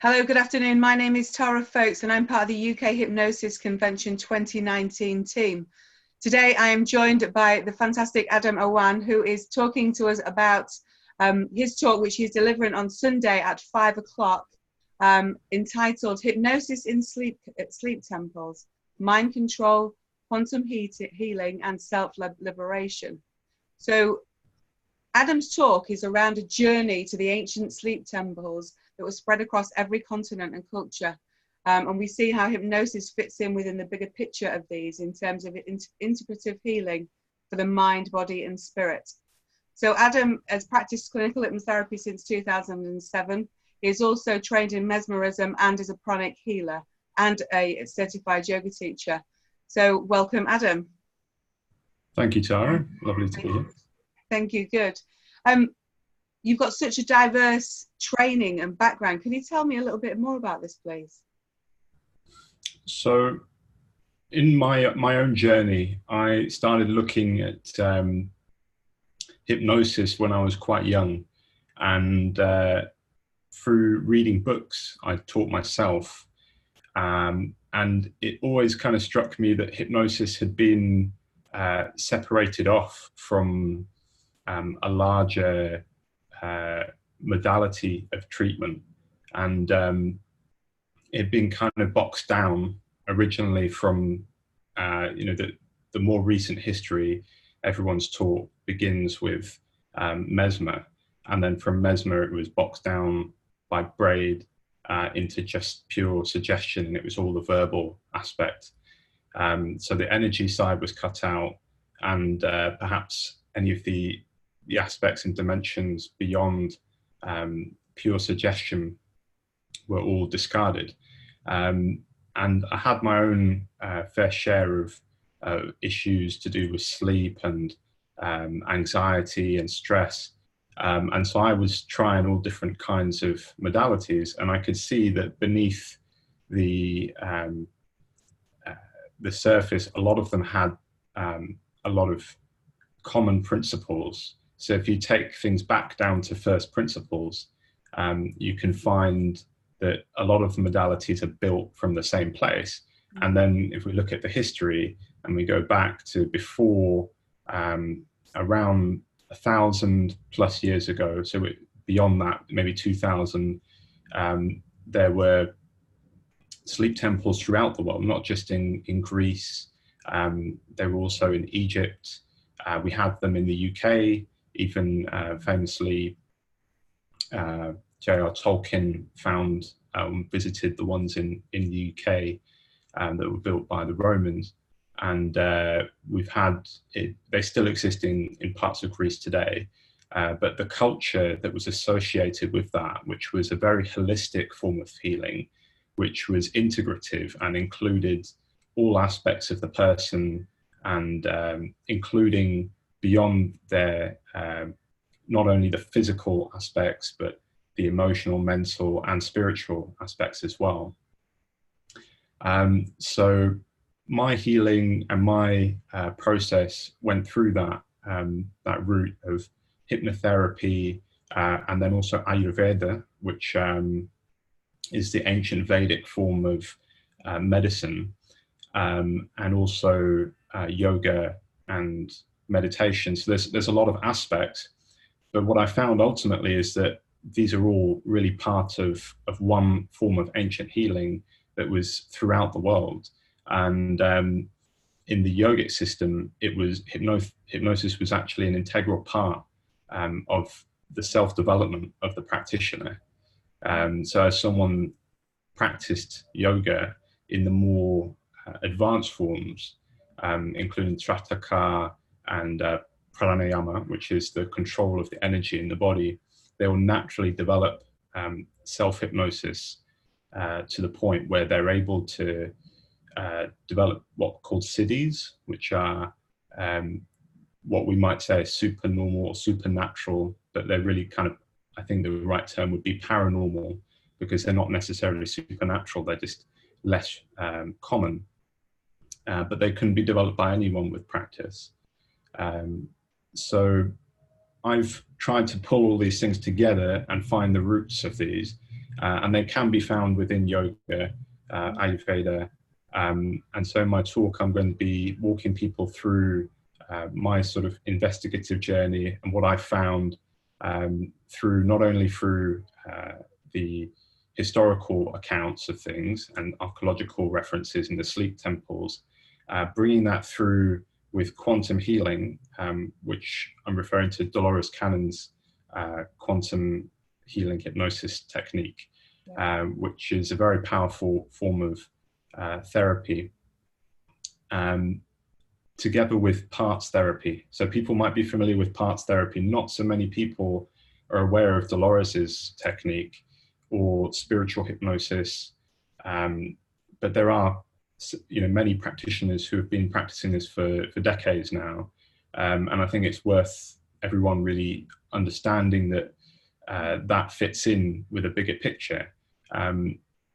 Hello, good afternoon. My name is Tara Folks and I'm part of the UK Hypnosis Convention 2019 team. Today I am joined by the fantastic Adam Awan, who is talking to us about his talk, which he's delivering on Sunday at 5 o'clock, entitled Hypnosis in Sleep Temples, Mind Control, Quantum Healing and Self-Liberation. So Adam's talk is around a journey to the ancient sleep temples that was spread across every continent and culture. And we see how hypnosis fits in within the bigger picture of these in terms of integrative healing for the mind, body and spirit. So Adam has practiced clinical hypnotherapy since 2007. He is also trained in mesmerism and is a pranic healer and a certified yoga teacher. So welcome, Adam. Thank you, Tara. Lovely to be here. Thank you, good. You've got such a diverse training and background. Can you tell me a little bit more about this, please? So in my own journey, I started looking at hypnosis when I was quite young. And through reading books, I taught myself. And it always kind of struck me that hypnosis had been separated off from a larger modality of treatment, and it had been kind of boxed down originally from the more recent history. Everyone's taught begins with mesmer, and then from mesmer it was boxed down by Braid into just pure suggestion, and it was all the verbal aspect. So the energy side was cut out, and perhaps any of the aspects and dimensions beyond pure suggestion were all discarded. And I had my own fair share of issues to do with sleep and anxiety and stress. And so I was trying all different kinds of modalities, and I could see that beneath the surface, a lot of them had a lot of common principles. So if you take things back down to first principles, you can find that a lot of the modalities are built from the same place. And then if we look at the history and we go back to before around 1,000 plus years ago, so beyond that, maybe 2,000, there were sleep temples throughout the world, not just in Greece. They were also in Egypt. We have them in the UK. Even famously, J.R. Tolkien visited the ones in the UK that were built by the Romans, and we've had it. They still exist in parts of Greece today, but the culture that was associated with that, which was a very holistic form of healing, which was integrative and included all aspects of the person, and including beyond their not only the physical aspects, but the emotional, mental, and spiritual aspects as well. So my healing and my process went through that route of hypnotherapy, and then also Ayurveda, which is the ancient Vedic form of medicine, and also yoga and meditation. So there's a lot of aspects, but what I found ultimately is that these are all really part of one form of ancient healing that was throughout the world. And in the yogic system, it was hypnosis was actually an integral part of the self-development of the practitioner. So as someone practiced yoga in the more advanced forms, including Trataka and pranayama, which is the control of the energy in the body, they will naturally develop self-hypnosis to the point where they're able to develop what are called siddhis, which are what we might say is supernormal or supernatural, but they're really kind of, I think the right term would be paranormal, because they're not necessarily supernatural, they're just less common. But they can be developed by anyone with practice. So I've tried to pull all these things together and find the roots of these. and they can be found within yoga, Ayurveda. And so in my talk, I'm going to be walking people through my sort of investigative journey and what I found through not only through the historical accounts of things and archaeological references in the sleep temples, bringing that through with quantum healing, which I'm referring to Dolores Cannon's quantum healing hypnosis technique, which is a very powerful form of therapy, together with parts therapy. So people might be familiar with parts therapy. Not so many people are aware of Dolores's technique or spiritual hypnosis, but there are many practitioners who have been practicing this for decades now, and I think it's worth everyone really understanding that that fits in with a bigger picture.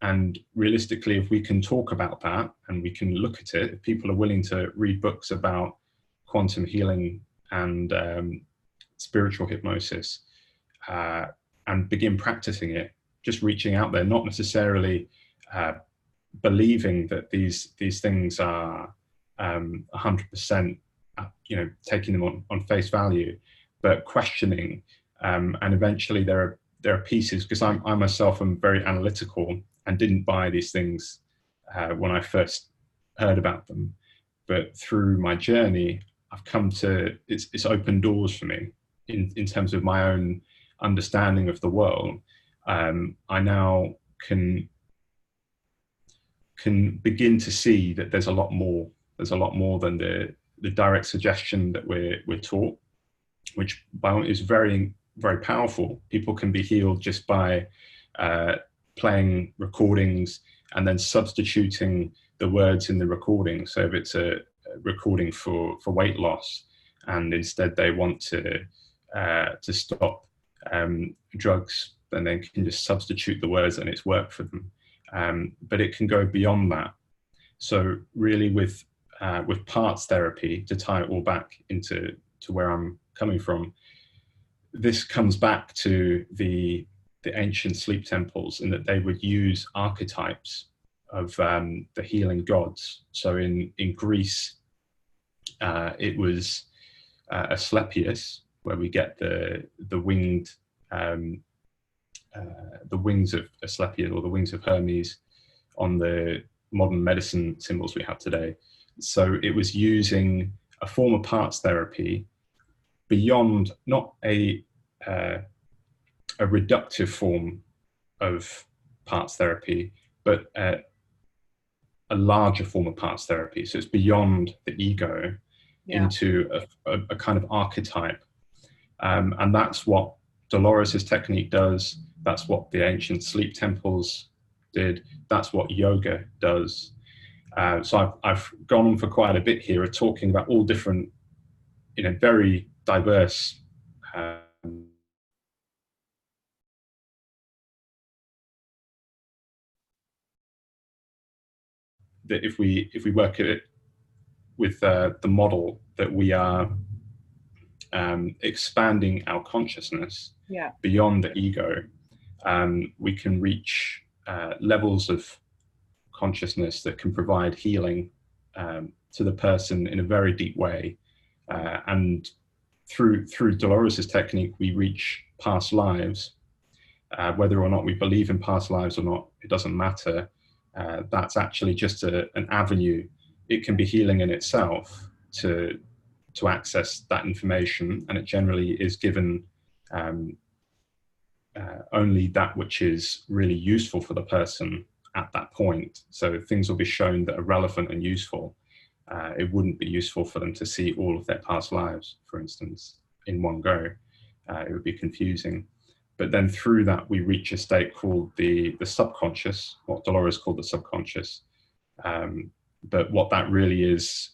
And realistically, if we can talk about that and we can look at it, if people are willing to read books about quantum healing and spiritual hypnosis and begin practicing it, just reaching out there, not necessarily believing that these things are 100%, taking them on face value, but questioning, and eventually there are pieces, because I myself am very analytical and didn't buy these things when I first heard about them, but through my journey I've come to, it's opened doors for me in terms of my own understanding of the world. I now can begin to see that there's a lot more than the direct suggestion that we're taught, which is very, very powerful. People can be healed just by playing recordings and then substituting the words in the recording. So if it's a recording for weight loss, and instead they want to stop drugs, then they can just substitute the words and it's worked for them. But it can go beyond that. So really with parts therapy, to tie it all back to where I'm coming from, this comes back to the ancient sleep temples, in that they would use archetypes of the healing gods. So in Greece, it was Asclepius, where we get the winged the wings of Asclepius, or the wings of Hermes, on the modern medicine symbols we have today. So it was using a form of parts therapy beyond, not a reductive form of parts therapy, but a larger form of parts therapy. So it's beyond the ego, into a kind of archetype. And that's what Dolores's technique does. That's what the ancient sleep temples did. That's what yoga does. So I've gone on for quite a bit here of talking about all different, very diverse that if we work at it with the model that we are expanding our consciousness beyond the ego, we can reach levels of consciousness that can provide healing to the person in a very deep way. And through Dolores's technique, we reach past lives. Whether or not we believe in past lives or not, it doesn't matter. That's actually just an avenue. It can be healing in itself to access that information, and it generally is given only that which is really useful for the person at that point. So things will be shown that are relevant and useful. It wouldn't be useful for them to see all of their past lives, for instance, in one go. It would be confusing. But then through that, we reach a state called the subconscious, what Dolores called the subconscious. But what that really is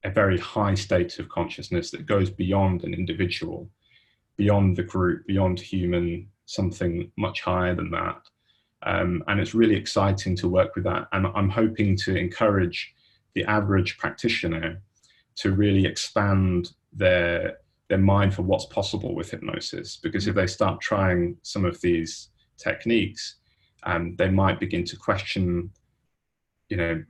a very high state of consciousness that goes beyond an individual, beyond the group, beyond human, something much higher than that. And it's really exciting to work with that. And I'm hoping to encourage the average practitioner to really expand their mind for what's possible with hypnosis. Because if they start trying some of these techniques, they might begin to question, you know,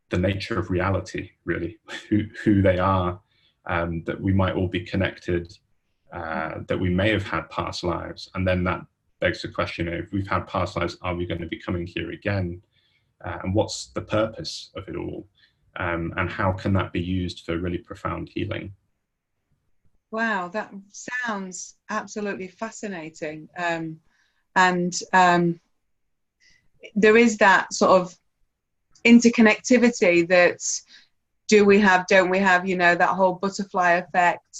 the nature of reality, really, who they are, that we might all be connected, that we may have had past lives. And then that begs the question, if we've had past lives, are we going to be coming here again? And what's the purpose of it all? And how can that be used for really profound healing? Wow, that sounds absolutely fascinating. There is that sort of interconnectivity that do we have, don't we have, you know, that whole butterfly effect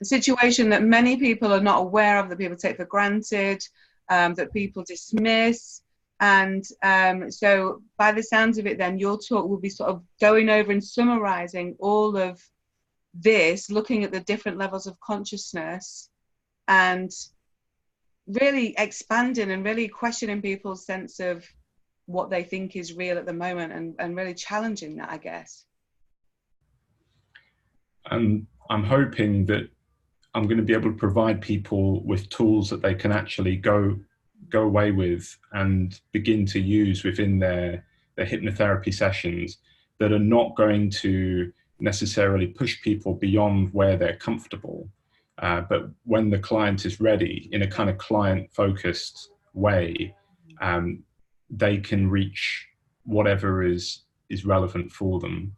situation that many people are not aware of, that people take for granted, that people dismiss. And so by the sounds of it, then your talk will be sort of going over and summarizing all of this, looking at the different levels of consciousness and really expanding and really questioning people's sense of what they think is real at the moment, and really challenging that, I guess. I'm hoping that I'm going to be able to provide people with tools that they can actually go away with and begin to use within their hypnotherapy sessions, that are not going to necessarily push people beyond where they're comfortable. But when the client is ready, in a kind of client-focused way, they can reach whatever is relevant for them.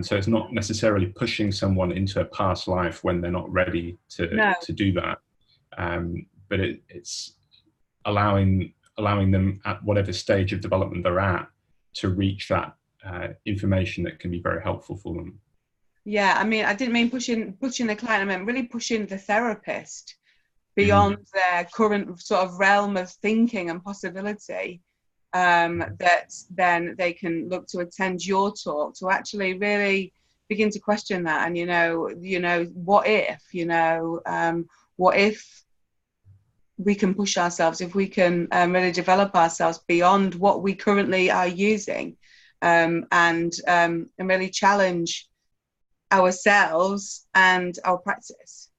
So it's not necessarily pushing someone into a past life when they're not ready to do that. But it's allowing them at whatever stage of development they're at to reach that information that can be very helpful for them. Yeah, I mean, I didn't mean pushing the client, I meant really pushing the therapist beyond their current sort of realm of thinking and possibility, that then they can look to attend your talk to actually really begin to question that. And, you know, what if we can push ourselves, if we can really develop ourselves beyond what we currently are using, and really challenge ourselves and our practice.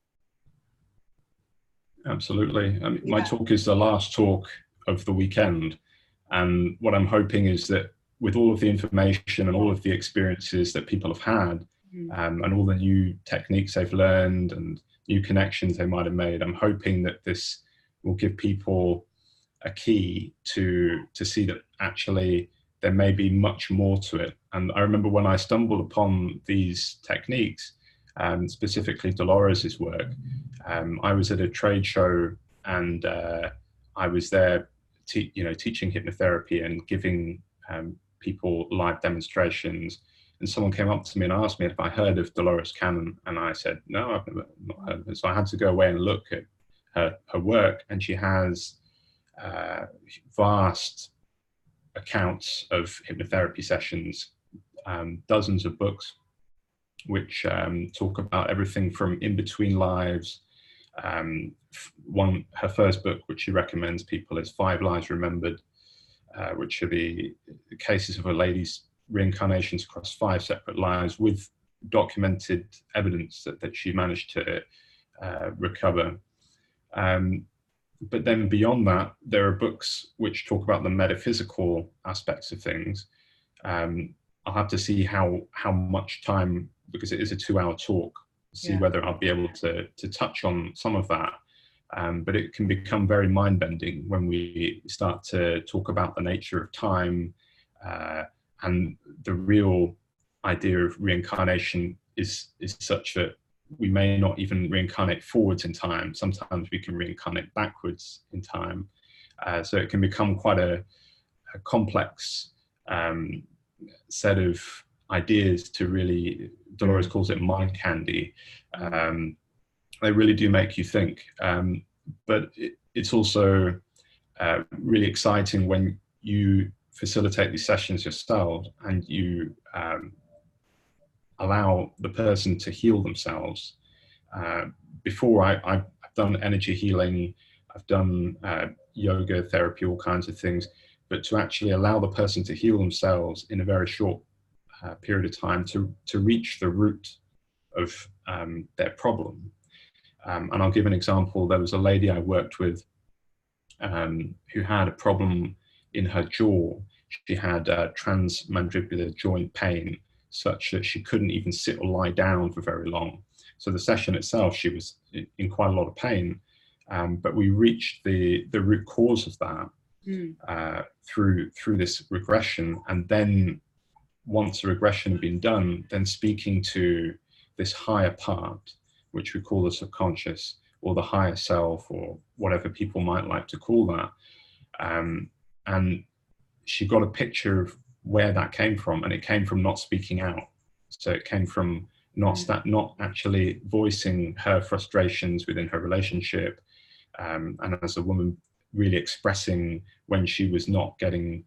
Absolutely. My talk is the last talk of the weekend, and what I'm hoping is that with all of the information and all of the experiences that people have had, and all the new techniques they've learned and new connections they might have made, I'm hoping that this will give people a key to see that actually there may be much more to it. And I remember when I stumbled upon these techniques, specifically Dolores' work, I was at a trade show, and I was there teaching hypnotherapy and giving people live demonstrations. And someone came up to me and asked me if I heard of Dolores Cannon, and I said, no, I've not heard of it. So I had to go away and look at her work, and she has vast accounts of hypnotherapy sessions, dozens of books which talk about everything from in between lives. Her first book, which she recommends people, is 5 Lives Remembered, which are the cases of a lady's reincarnations across 5 separate lives, with documented evidence that she managed to recover. But then beyond that, there are books which talk about the metaphysical aspects of things. I'll have to see how much time, because it is a 2-hour talk, see whether I'll be able to touch on some of that. But it can become very mind-bending when we start to talk about the nature of time, and the real idea of reincarnation is such that we may not even reincarnate forwards in time. Sometimes we can reincarnate backwards in time. So it can become quite a complex set of ideas to really, Dolores calls it mind candy. They really do make you think. But it's also really exciting when you facilitate these sessions yourself and you allow the person to heal themselves. Before, I've done energy healing, I've done yoga therapy, all kinds of things, but to actually allow the person to heal themselves in a very short period of time to reach the root of their problem, And I'll give an example. There was a lady I worked with who had a problem in her jaw. She had transmandibular joint pain, such that she couldn't even sit or lie down for very long. So the session itself, she was in quite a lot of pain, but we reached the root cause of that through this regression. And then once the regression had been done, then speaking to this higher part, which we call the subconscious, or the higher self, or whatever people might like to call that. And she got a picture of where that came from, and it came from not speaking out. So it came from not actually voicing her frustrations within her relationship, and as a woman really expressing when she was not getting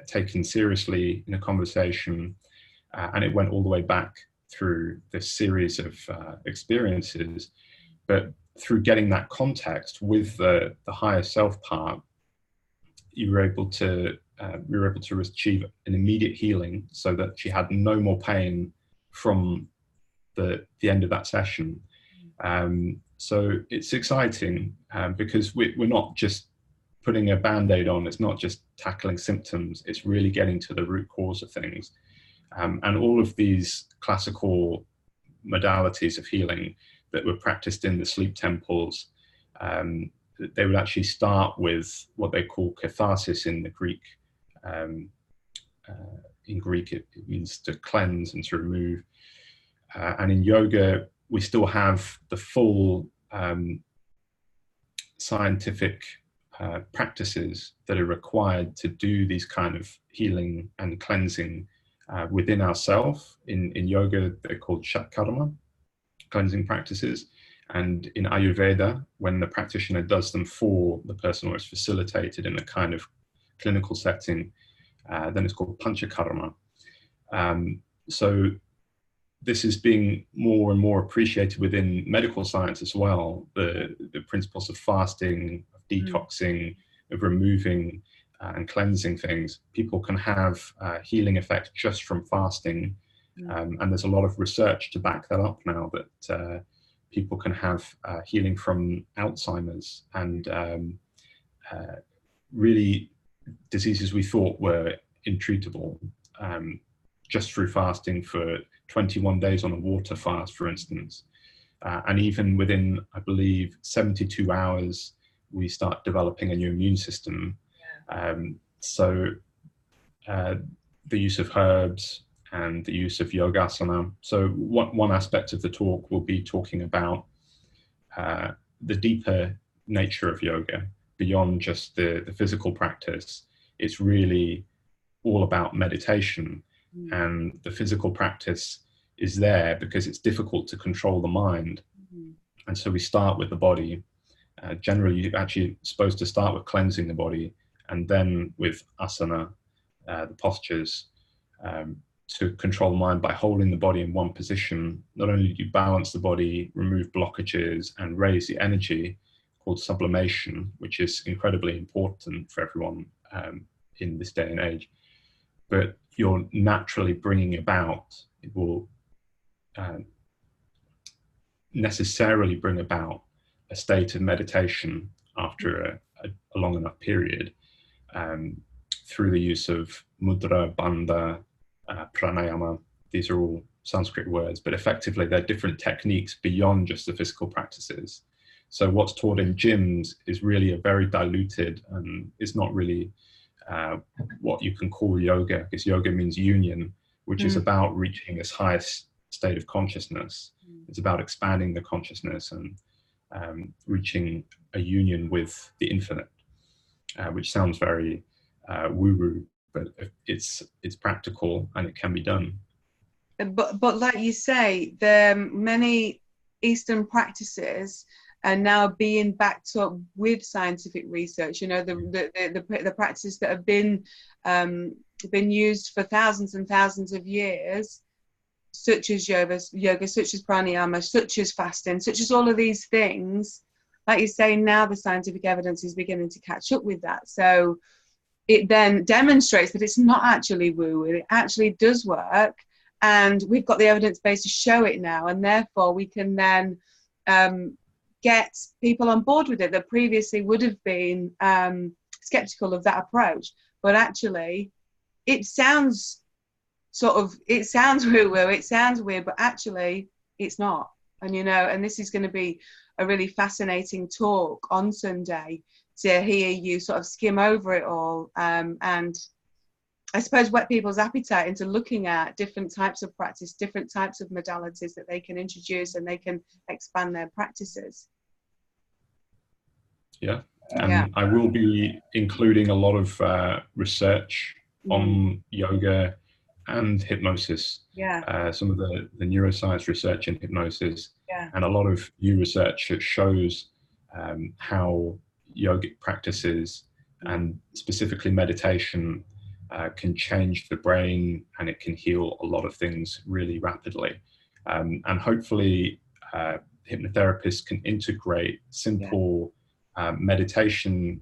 taken seriously in a conversation. And it went all the way back through this series of experiences. But through getting that context with the higher self part, you were able to achieve an immediate healing, so that she had no more pain from the end of that session. So it's exciting because we're not just putting a band-aid on. It's not just tackling symptoms. It's really getting to the root cause of things. And all of these classical modalities of healing that were practiced in the sleep temples, they would actually start with what they call catharsis in the Greek. In Greek, it means to cleanse and to remove. And in yoga, we still have the full scientific practices that are required to do these kind of healing and cleansing within ourselves. In yoga, they're called shatkarma, cleansing practices. And in Ayurveda, when the practitioner does them for the person, or it's facilitated in a kind of clinical setting, then it's called panchakarma. So this is being more and more appreciated within medical science as well. The principles of fasting, of detoxing, of removing and cleansing things. People can have healing effects just from fasting. And there's a lot of research to back that up now, that people can have healing from Alzheimer's and really diseases we thought were intreatable, just through fasting for 21 days on a water fast, for instance. And even within, I believe, 72 hours, we start developing a new immune system. So the use of herbs and the use of yogasana. So one aspect of the talk will be talking about the deeper nature of yoga, beyond just the physical practice. It's really all about meditation. And the physical practice is there because it's difficult to control the mind. And so we start with the body. Generally, you're actually supposed to start with cleansing the body, and then with asana, the postures, to control the mind by holding the body in one position. Not only do you balance the body, remove blockages, and raise the energy, called sublimation, which is incredibly important for everyone in this day and age, but you're naturally bringing about, it will necessarily bring about a state of meditation after a long enough period, through the use of mudra, bandha, pranayama. These are all Sanskrit words, but effectively they're different techniques beyond just the physical practices. So what's taught in gyms is really a very diluted, and it's not really what you can call yoga, because yoga means union, which is about reaching this highest state of consciousness. It's about expanding the consciousness and reaching a union with the infinite, which sounds very woo-woo, but it's practical and it can be done. But like you say, the many Eastern practices are now being backed up with scientific research. You know, the practices that have been used for thousands and thousands of years, such as yoga, such as pranayama, such as fasting, such as all of these things. Like you say, now the scientific evidence is beginning to catch up with that. So it then demonstrates that it's not actually woo, it actually does work. and we've got the evidence base to show it now, and therefore we can then get people on board with it that previously would have been skeptical of that approach. But actually, it sounds it sounds woo-woo, it sounds weird, but actually it's not. And and this is going to be a really fascinating talk on Sunday, to hear you sort of skim over it all, and I suppose whet people's appetite into looking at different types of practice, different types of modalities that they can introduce, and they can expand their practices. Yeah, and I will be including a lot of research on yoga and hypnosis. Some of the neuroscience research in hypnosis, and a lot of new research that shows how yogic practices and specifically meditation can change the brain, and it can heal a lot of things really rapidly. And hopefully hypnotherapists can integrate simple meditation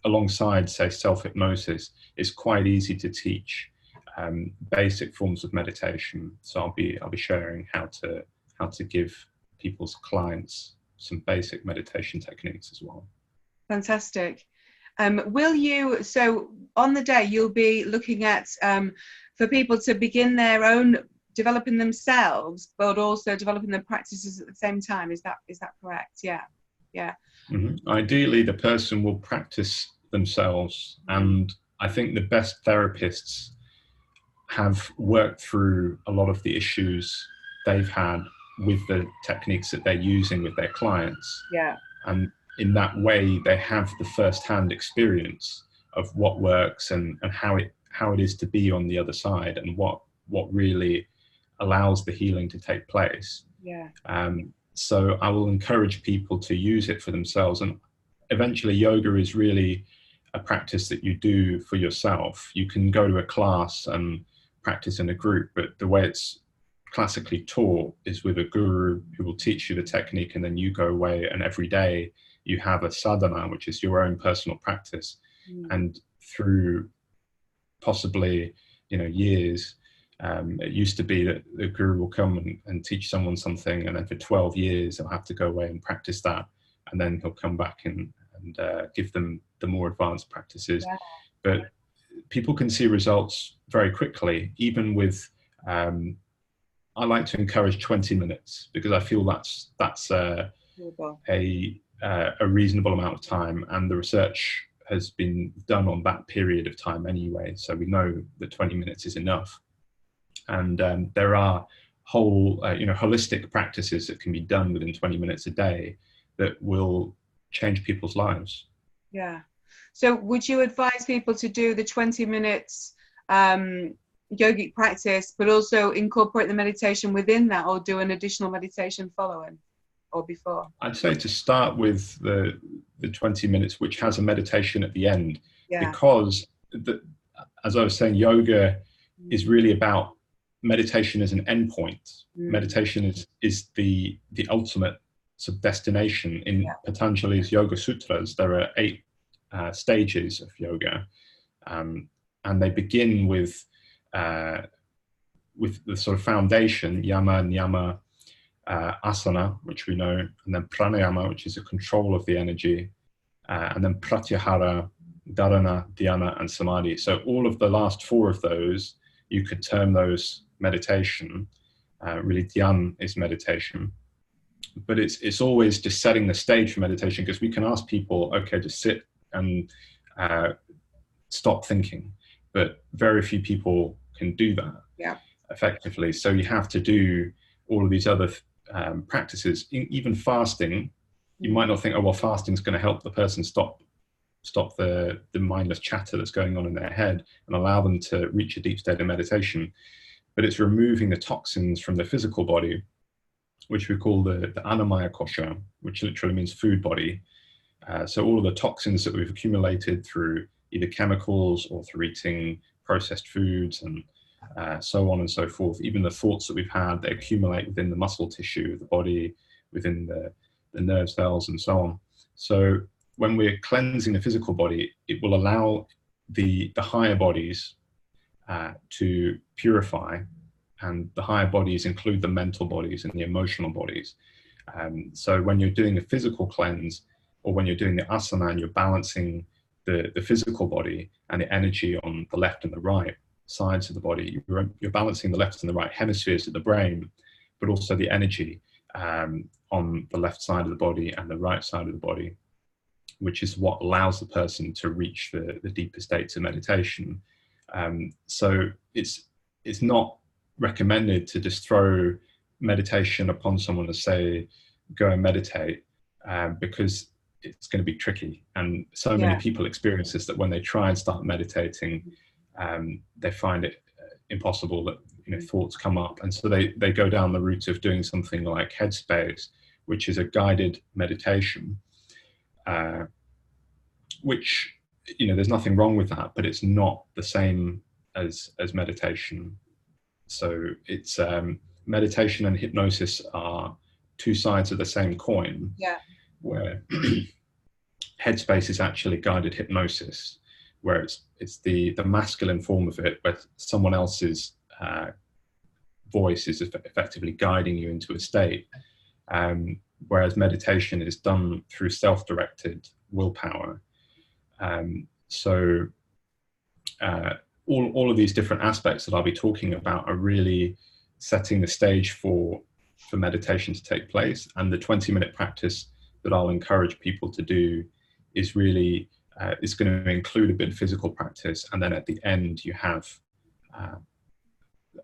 alongside, say, self-hypnosis. It's quite easy to teach basic forms of meditation. So I'll be sharing how to give people's clients some basic meditation techniques as well. Fantastic. Will you, so on the day you'll be looking at for people to begin their own developing themselves, but also developing their practices at the same time. Is that correct? Yeah. Ideally, the person will practice themselves, and I think the best therapists have worked through a lot of the issues they've had with the techniques that they're using with their clients. And in that way, they have the first-hand experience of what works and how it is to be on the other side, and what really allows the healing to take place. So I will encourage people to use it for themselves. And eventually, yoga is really a practice that you do for yourself. You can go to a class and practice in a group, but the way it's classically taught is with a guru who will teach you the technique, and then you go away, and every day you have a sadhana, which is your own personal practice. And through possibly years, it used to be that the guru will come and teach someone something, and then for 12 years they'll have to go away and practice that, and then he'll come back and give them the more advanced practices. But people can see results very quickly, even with I like to encourage 20 minutes, because I feel that's a reasonable amount of time, and the research has been done on that period of time anyway, so we know that 20 minutes is enough. And there are whole holistic practices that can be done within 20 minutes a day that will change people's lives. So would you advise people to do the 20 minutes yogic practice, but also incorporate the meditation within that, or do an additional meditation following or before? I'd say to start with the 20 minutes, which has a meditation at the end, because as I was saying, yoga is really about meditation as an endpoint. Meditation is the ultimate sort of destination. In Patanjali's Yoga Sutras, there are 8 stages of yoga, and they begin with the sort of foundation, yama, niyama, asana, which we know, and then pranayama, which is a control of the energy, and then pratyahara, dharana, dhyana, and samadhi. So all of the last 4 of those, you could term those meditation. Really, dhyan is meditation, but it's always just setting the stage for meditation, because we can ask people, okay, just sit and stop thinking, but very few people can do that effectively. So you have to do all of these other practices. Even fasting, you might not think, oh well, fasting is going to help the person stop the mindless chatter that's going on in their head and allow them to reach a deep state of meditation. But it's removing the toxins from the physical body, which we call the annamaya kosha, which literally means food body. So all of the toxins that we've accumulated through either chemicals or through eating processed foods and so on and so forth, even the thoughts that we've had, they accumulate within the muscle tissue of the body, within the nerve cells and so on. So when we're cleansing the physical body, it will allow the higher bodies to purify, and the higher bodies include the mental bodies and the emotional bodies. So when you're doing a physical cleanse, or when you're doing the asana and you're balancing the physical body and the energy on the left and the right sides of the body, you're balancing the left and the right hemispheres of the brain, but also the energy on the left side of the body and the right side of the body, which is what allows the person to reach the deeper states of meditation. So it's not recommended to just throw meditation upon someone and say, go and meditate, because it's going to be tricky. And so many people experience this, that when they try and start meditating, they find it impossible, that thoughts come up. And so they go down the route of doing something like Headspace, which is a guided meditation, which, there's nothing wrong with that, but it's not the same as meditation. So it's meditation and hypnosis are two sides of the same coin, where Headspace is actually guided hypnosis, where it's the masculine form of it, where someone else's voice is effectively guiding you into a state, whereas meditation is done through self-directed willpower. So all of these different aspects that I'll be talking about are really setting the stage for meditation to take place. And the 20-minute practice that I'll encourage people to do is really, it's going to include a bit of physical practice. And then at the end, you have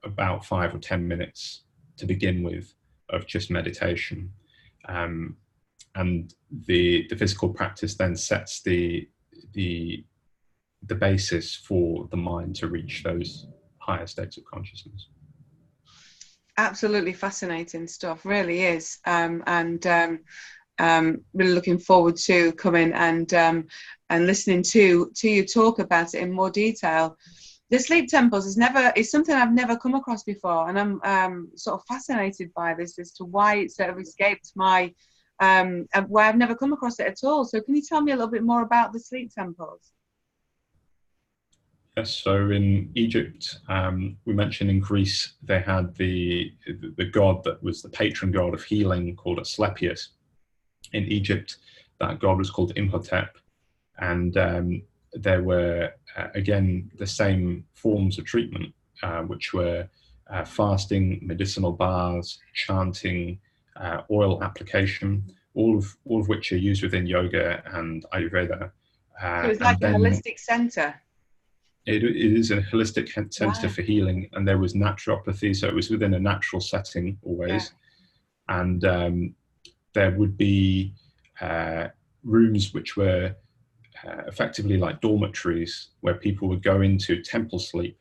about 5 or 10 minutes to begin with of just meditation. And the physical practice then sets the basis for the mind to reach those higher states of consciousness. Absolutely fascinating stuff, really is. Really looking forward to coming and listening to you talk about it in more detail. The sleep temples is something I've never come across before, and I'm sort of fascinated by this as to why it sort of escaped my why I've never come across it at all. So can you tell me a little bit more about the sleep temples? Yes, so in Egypt, we mentioned in Greece, they had the god that was the patron god of healing called Asclepius. In Egypt, that god was called Imhotep. And there were, again, the same forms of treatment, which were fasting, medicinal baths, chanting, oil application, all of which are used within yoga and Ayurveda. So it's like a holistic centre. It is a holistic centre for healing, and there was naturopathy, so it was within a natural setting always. And there would be rooms which were effectively like dormitories, where people would go into temple sleep,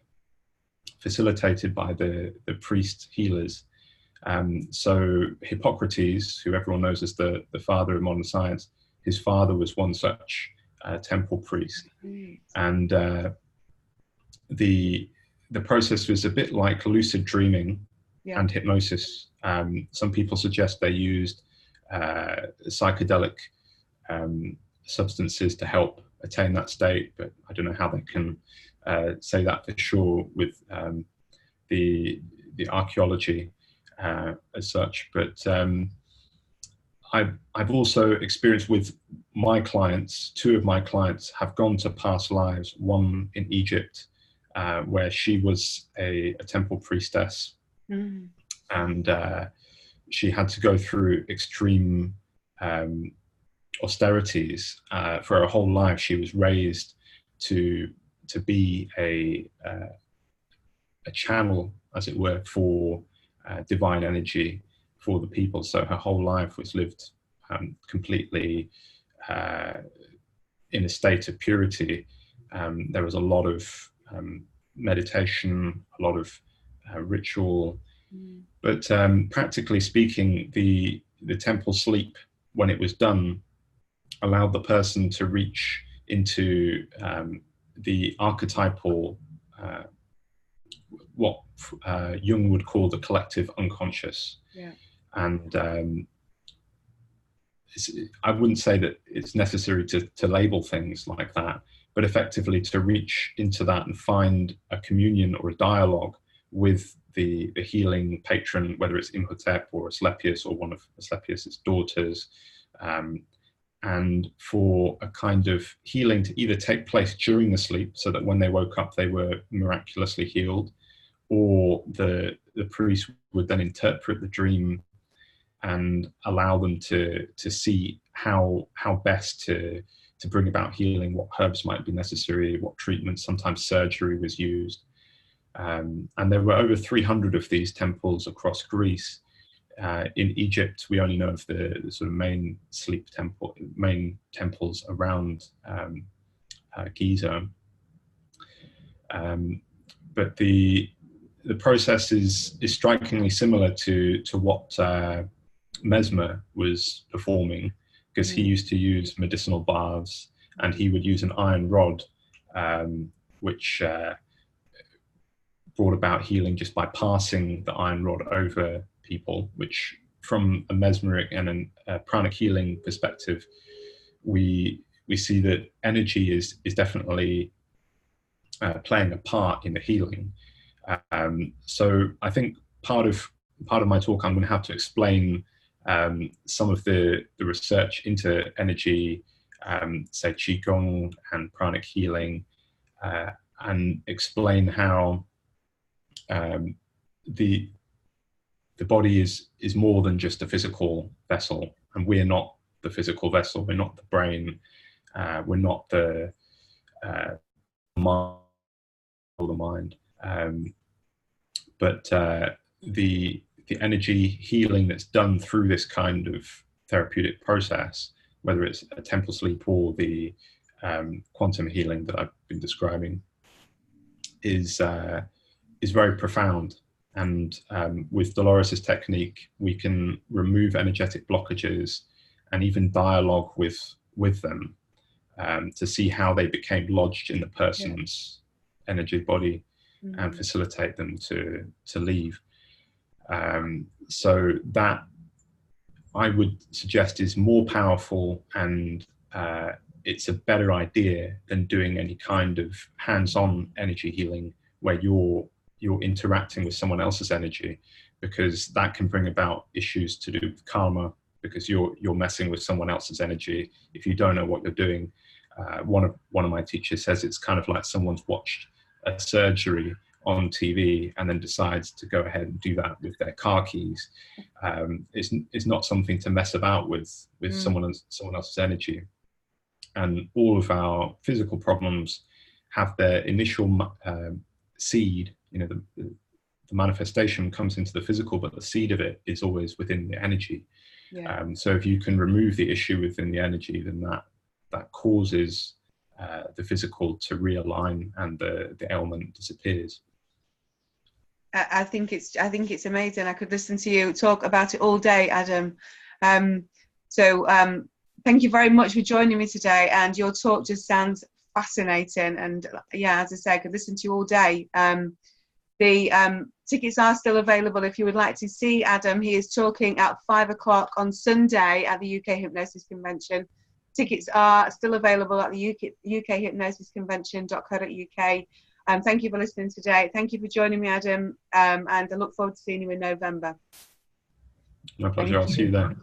facilitated by the priest healers. So Hippocrates, who everyone knows as the father of modern science, his father was one such temple priest. And the process was a bit like lucid dreaming and hypnosis. Some people suggest they used psychedelic substances to help attain that state, but I don't know how they can say that for sure with the archaeology as such. But I've also experienced with my clients, 2 of my clients have gone to past lives, one in Egypt, where she was a temple priestess, and she had to go through extreme austerities for her whole life. She was raised to be a channel, as it were, for divine energy for the people. So her whole life was lived completely in a state of purity. There was a lot of meditation, a lot of ritual, but practically speaking, the temple sleep, when it was done, allowed the person to reach into the archetypal, what Jung would call the collective unconscious. And I wouldn't say that it's necessary to label things like that, but effectively to reach into that and find a communion or a dialogue with the healing patron, whether it's Imhotep or Asclepius or one of Asclepius's daughters, and for a kind of healing to either take place during the sleep, so that when they woke up they were miraculously healed, or the priest would then interpret the dream and allow them to see how best to bring about healing, what herbs might be necessary, what treatments, sometimes surgery was used. And there were over 300 of these temples across Greece. In Egypt, we only know of the sort of main temples around Giza. But the process is strikingly similar to what Mesmer was performing, because he used to use medicinal baths, and he would use an iron rod, which brought about healing just by passing the iron rod over people, which from a mesmeric and a pranic healing perspective, we see that energy is definitely playing a part in the healing. So I think part of my talk, I'm going to have to explain some of the research into energy, say Qigong and pranic healing, and explain how the body is more than just a physical vessel, and we're not the physical vessel. We're not the brain. We're not the mind. But the energy healing that's done through this kind of therapeutic process, whether it's a temple sleep or the quantum healing that I've been describing, is very profound. And with Dolores's technique, we can remove energetic blockages and even dialogue with them to see how they became lodged in the person's energy body, and facilitate them to leave. So that, I would suggest, is more powerful, and it's a better idea than doing any kind of hands-on energy healing where you're interacting with someone else's energy, because that can bring about issues to do with karma, because you're messing with someone else's energy if you don't know what you're doing. One of my teachers says it's kind of like someone's watched a surgery on TV and then decides to go ahead and do that with their car keys. It's not something to mess about with someone else's energy. And all of our physical problems have their initial seed. You know, the manifestation comes into the physical, but the seed of it is always within the energy. So if you can remove the issue within the energy, then that causes the physical to realign, and the ailment disappears. I think it's amazing. I could listen to you talk about it all day, Adam. Thank you very much for joining me today, and your talk just sounds fascinating. And yeah, as I say, I could listen to you all day. The tickets are still available if you would like to see Adam. He is talking at 5 o'clock on Sunday at the UK Hypnosis Convention. Tickets are still available at the UK Hypnosis Convention.co.uk. Thank you for listening today. Thank you for joining me, Adam, and I look forward to seeing you in November. My pleasure. I'll see you then.